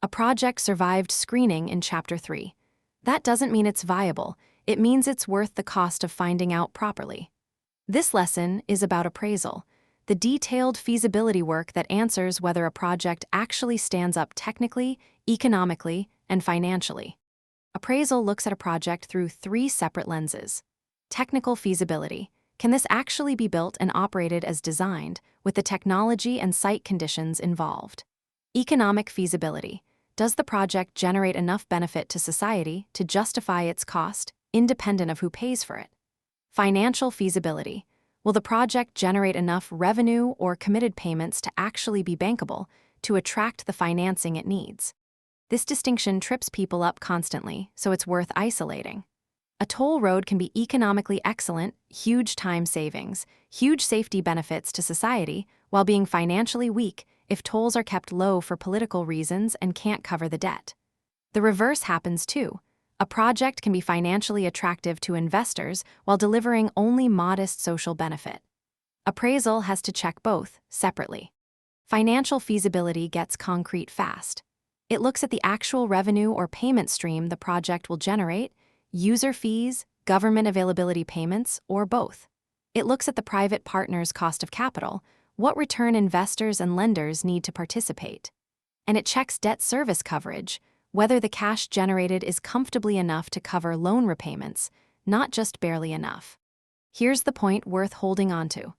A project survived screening in Chapter 3. That doesn't mean it's viable, it means it's worth the cost of finding out properly. This lesson is about appraisal, the detailed feasibility work that answers whether a project actually stands up technically, economically, and financially. Appraisal looks at a project through 3 separate lenses. Technical feasibility. Can this actually be built and operated as designed, with the technology and site conditions involved? Economic feasibility. Does the project generate enough benefit to society to justify its cost, independent of who pays for it? Financial feasibility. Will the project generate enough revenue or committed payments to actually be bankable, to attract the financing it needs? This distinction trips people up constantly, so it's worth isolating. A toll road can be economically excellent, huge time savings, huge safety benefits to society, while being financially weak if tolls are kept low for political reasons and can't cover the debt. The reverse happens too. A project can be financially attractive to investors while delivering only modest social benefit. Appraisal has to check both, separately. Financial feasibility gets concrete fast. It looks at the actual revenue or payment stream the project will generate, user fees, government availability payments, or both. It looks at the private partner's cost of capital, what return investors and lenders need to participate. And it checks debt service coverage, whether the cash generated is comfortably enough to cover loan repayments, not just barely enough. Here's the point worth holding on to.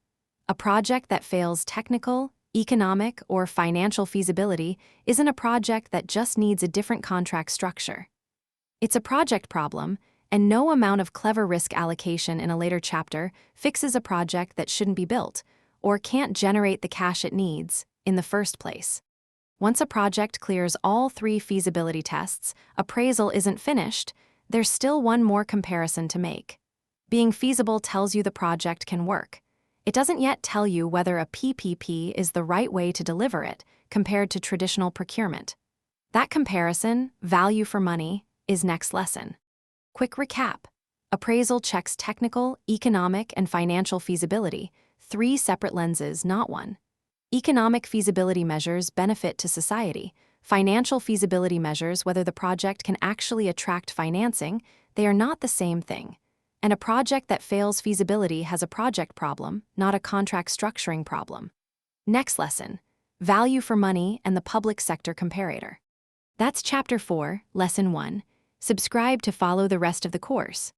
A project that fails technical, economic, or financial feasibility isn't a project that just needs a different contract structure. It's a project problem, and no amount of clever risk allocation in a later chapter fixes a project that shouldn't be built, or can't generate the cash it needs in the first place. Once a project clears all 3 feasibility tests, appraisal isn't finished, there's still one more comparison to make. Being feasible tells you the project can work. It doesn't yet tell you whether a PPP is the right way to deliver it compared to traditional procurement. That comparison, value for money, is next lesson. Quick recap. Appraisal checks technical, economic, and financial feasibility, 3 separate lenses, not one. Economic feasibility measures benefit to society. Financial feasibility measures whether the project can actually attract financing. They are not the same thing. And a project that fails feasibility has a project problem, not a contract structuring problem. Next lesson, value for money and the Public Sector Comparator. That's Chapter 4, Lesson 1. Subscribe to follow the rest of the course.